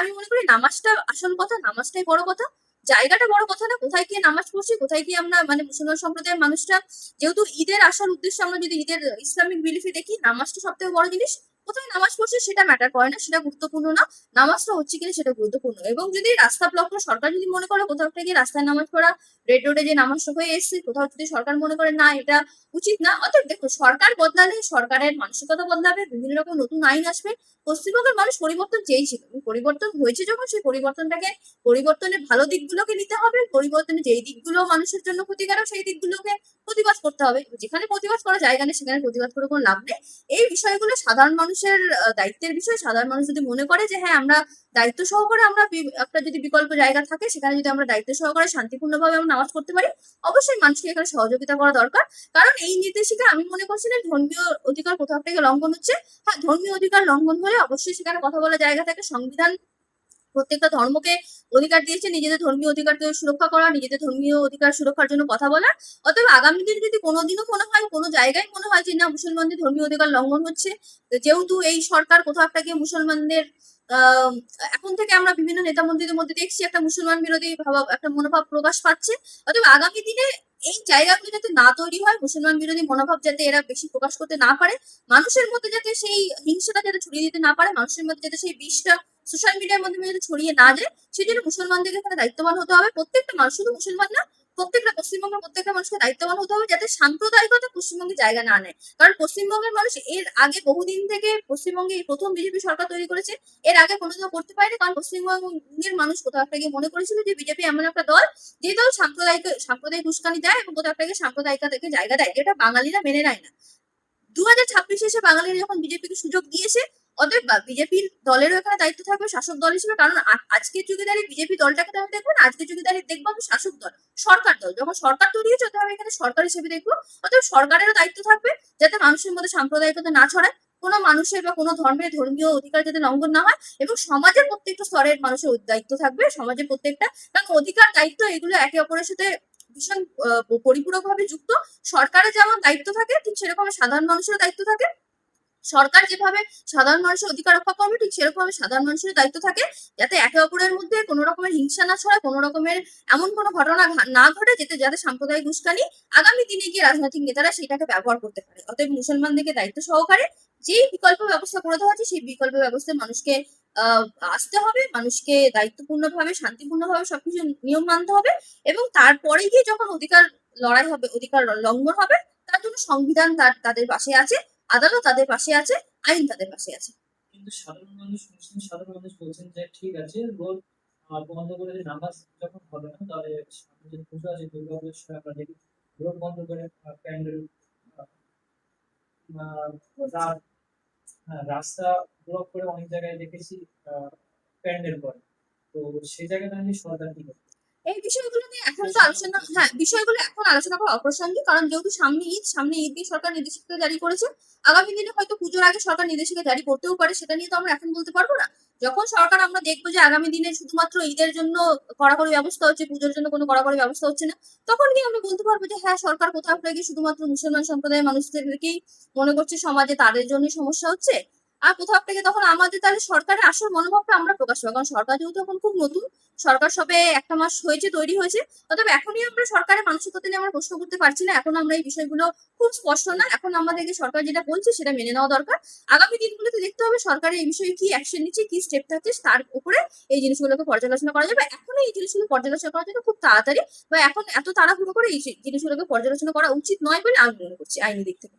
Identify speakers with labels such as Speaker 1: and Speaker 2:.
Speaker 1: আমি মনে করি নামাজটা আসল কথা, নামাজটাই বড় কথা, জায়গাটা বড় কথা না, কোথায় গিয়ে নামাজ পড়ছি, কোথায় গিয়ে আমরা মানে মুসলমান সম্প্রদায়ের মানুষরা, যেহেতু ঈদের আসল উদ্দেশ্য আমরা যদি ঈদের ইসলামিক বিলিফে দেখি, নামাজটা সব থেকে বড় জিনিস। কোথায় নামাজ পড়ছে সেটা ম্যাটার করে না, সেটা গুরুত্বপূর্ণ না, নামাজটা হচ্ছে কিনা সেটা গুরুত্বপূর্ণ। এবং যদি রাস্তা ব্লক করে সরকার যদি মনে করে কোথাও একটা গিয়ে রাস্তায় নামাজ পড়া, রেড রোডে যে নামাজ হয়ে এসছে, কোথাও যদি সরকার মনে করে না এটা উচিত না, অতএব দেখো সরকার বদলালে সরকারের মানসিকতা বদলাবে, বিভিন্ন রকম নতুন আইন আসবে। পশ্চিমবঙ্গের মানুষ পরিবর্তন চেয়েছিল, পরিবর্তন হয়েছে যখন, সেই পরিবর্তনটাকে, পরিবর্তনের ভালো দিকগুলোকে নিতে হবে, পরিবর্তনের যেই দিকগুলো মানুষের জন্য ক্ষতিকারক সেই দিকগুলোকে প্রতিবাদ করতে হবে। যেখানে প্রতিবাদ করা জায়গা নেই সেখানে প্রতিবাদ করে কোনো লাভ নেই। এই বিষয়গুলো সাধারণ মানুষের দায়িত্বের বিষয়। সাধারণ মানুষ যদি মনে করে যে হ্যাঁ আমরা দায়িত্ব সহকারে, আমরা একটা যদি বিকল্প জায়গা থাকে সেখানে যদি আমরা দায়িত্ব সহকারে শান্তিপূর্ণভাবে আমরা নামাজ পড়তে পারি, অবশ্যই মানুষকে এখানে সহযোগিতা করা দরকার। কারণ এই নির্দেশিকা আমি মনে করছি না ধর্মীয় অধিকার কোথাও থেকে লঙ্ঘন হচ্ছে। হ্যাঁ, ধর্মীয় অধিকার লঙ্ঘন হলে অবশ্যই সেখানে কথা বলার জায়গা থাকে। সংবিধান প্রত্যেকটা ধর্মকে অধিকার দিয়েছে নিজেদের ধর্মীয় অধিকারকে সুরক্ষা করা, নিজেদের ধর্মীয় অধিকার সুরক্ষার জন্য কথা বলার। অতএব আগামী দিন যদি কোনোদিনও মনে হয়, কোনো জায়গায় মনে হয় যে না মুসলমানদের ধর্মীয় অধিকার লঙ্ঘন হচ্ছে, যেহেতু এই সরকার কোথাও একটা গিয়ে মুসলমানদের আহ এখন থেকে আমরা বিভিন্ন নেতা মন্ত্রীদের মধ্যে দেখছি একটা মুসলমান বিরোধী ভাব, একটা মনোভাব প্রকাশ পাচ্ছে। অতএব আগামী দিনে এই জায়গাগুলো যাতে না তৈরি হয়, মুসলমান বিরোধী মনোভাব যাতে এরা বেশি প্রকাশ করতে না পারে, মানুষের মধ্যে যাতে সেই হিংসাটা যাতে ছড়িয়ে দিতে না পারে, মানুষের মধ্যে যাতে সেই বিষটা সোশ্যাল মিডিয়ার মাধ্যমে যাতে ছড়িয়ে না যায়, সেই জন্য মুসলমানদেরকে এখানে দায়িত্ববান হতে হবে। প্রত্যেকটা মানুষ, শুধু মুসলমান না, প্রত্যেকটা পশ্চিমবঙ্গের প্রত্যেকটা মানুষকে দায়িত্ববান হতে হবে যাতে সাম্প্রদায়িকতা পশ্চিমবঙ্গে জায়গা না নেয়। কারণ পশ্চিমবঙ্গের মানুষ এর আগে বহুদিন থেকে, পশ্চিমবঙ্গে এই প্রথম বিজেপি সরকার তৈরি করেছে, এর আগে কোনোদিনও করতে পারেনি। কারণ পশ্চিমবঙ্গের মানুষ কোথাও একটা গিয়ে মনে করেছিল যে বিজেপি এমন একটা দল, যে দল সাম্প্রদায়িক উস্কানি দেয় এবং কোথাও একটা গিয়ে সাম্প্রদায়িকতাকে জায়গা দেয়, যেটা বাঙালিরা মেনে নেয় না। 2026 এসে বাঙালিরা যখন বিজেপিকে সুযোগ দিয়েছে, অতএব বিজেপির দলেরও এখানে দায়িত্ব থাকবে শাসক দল হিসেবে। কারণ আজকের যুগে দাঁড়িয়ে বিজেপি দলটাকে তো আমি দেখবো না, আজকের যুগে দাঁড়িয়ে দেখবো আমি শাসক দল, সরকার দল। যখন সরকার তৈরি হয়েছে তখন আমি এখানে সরকার হিসেবে দেখবো। অতএব সরকারেরও দায়িত্ব থাকবে যাতে মানুষের মধ্যে সাম্প্রদায়িকতা না ছড়ায়, কোনো মানুষের বা কোনো ধর্মের ধর্মীয় অধিকার যাতে লঙ্ঘন না হয়, এবং সমাজের প্রত্যেকটা স্তরের মানুষের দায়িত্ব থাকবে, সমাজের প্রত্যেকটা, কারণ অধিকার দায়িত্ব এগুলো একে অপরের সাথে ভীষণ পরিপূরক ভাবে যুক্ত। সরকারের যেমন দায়িত্ব থাকে ঠিক সেরকম সাধারণ মানুষেরও দায়িত্ব থাকে। সরকার যেভাবে সাধারণ মানুষের অধিকার রক্ষা করবে, ঠিক সেরকম ভাবে সাধারণ মানুষের দায়িত্ব থাকে যাতে একে অপরের মধ্যে কোনো রকমের হিংসা না ছড়ায়, কোনো রকমের এমন কোনো ঘটনা না ঘটে যাতে সাম্প্রদায়িক উস্কানি আগামী দিনে গিয়ে রাজনৈতিক নেতারা সেটাকে ব্যবহার করতে পারে। অতএব মুসলমানদেরকে দায়িত্ব সহকারে যেই বিকল্প ব্যবস্থা করে দেওয়া হচ্ছে সেই বিকল্প ব্যবস্থায় মানুষকে আহ আসতে হবে, মানুষকে দায়িত্বপূর্ণভাবে শান্তিপূর্ণভাবে সবকিছু নিয়ম মানতে হবে। এবং তারপরে গিয়ে যখন অধিকার লড়াই হবে, অধিকার লঙ্ঘন হবে, তার জন্য সংবিধান তাদের পাশে আছে, আদালত তাদের পাশে আছে, আইন তাদের পাশে আছে।
Speaker 2: কিন্তু সাধারণ মানুষ, মুসলিম সাধারণ মানুষ বলছেন যে ঠিক আছে রোড বন্ধ করে যে নামাজ যখন হবে না, তাহলে সামনে যে পুজো আছে দুর্গা পুজোর সময় আমরা দেখি রোড বন্ধ করে প্যান্ডেল রাস্তা ব্লক করে অনেক জায়গায় দেখেছি প্যান্ডেল করে। তো সেই জায়গায় দাঁড়িয়ে সরকার কি করে?
Speaker 1: এই বিষয়গুলো নিয়ে এখন তো আলোচনা, হ্যাঁ বিষয়গুলো এখন আলোচনা করা অপ্রাসঙ্গিক। কারণ যেহেতু সামনে ঈদ দিয়ে সরকার নির্দেশিকা জারি করেছে, আগামী দিনে হয়তো পুজোর আগে সরকার নির্দেশিকা জারি করতেও পারে, সেটা নিয়ে তো আমরা এখন বলতে পারবো না। যখন সরকার আমরা দেখবো যে আগামী দিনে শুধুমাত্র ঈদের জন্য কড়াকড়ি ব্যবস্থা হচ্ছে, পুজোর জন্য কোনো কড়াকড়ি ব্যবস্থা হচ্ছে না, তখন গিয়ে আমরা বলতে পারবো যে হ্যাঁ সরকার কোথাও একটা গিয়ে শুধুমাত্র মুসলমান সম্প্রদায়ের মানুষদেরকেই মনে করছে সমাজে তাদের জন্যই সমস্যা হচ্ছে। আর কোথাও থেকে তখন আমাদের তাহলে সরকারের আসল মনোভাবটা আমরা প্রকাশ পাবো। কারণ সরকার যেহেতু এখন খুব নতুন, সরকার সবে একটা মাস হয়েছে তৈরি হয়েছে, অতএব এখনই আমরা সরকারের মানসিকতা নিয়ে আমরা প্রশ্ন করতে পারছি না। এখন আমরা এই বিষয়গুলো খুব স্পষ্ট না, এখন আমাদেরকে সরকার যেটা বলছে সেটা মেনে নেওয়া দরকার। আগামী দিনগুলোতে দেখতে হবে সরকারের এই বিষয়ে কি অ্যাকশন নিচ্ছে, কি স্টেপ থাকছে, তার উপরে এই জিনিসগুলোকে পর্যালোচনা করা যাবে। এখন এই জিনিসগুলো পর্যালোচনা করার জন্য খুব তাড়াতাড়ি বা এখন এত তাড়াহুড়ো করে এই জিনিসগুলোকে পর্যালোচনা করা উচিত নয় বলে আমি মনে করছি আইনি দিক থেকে।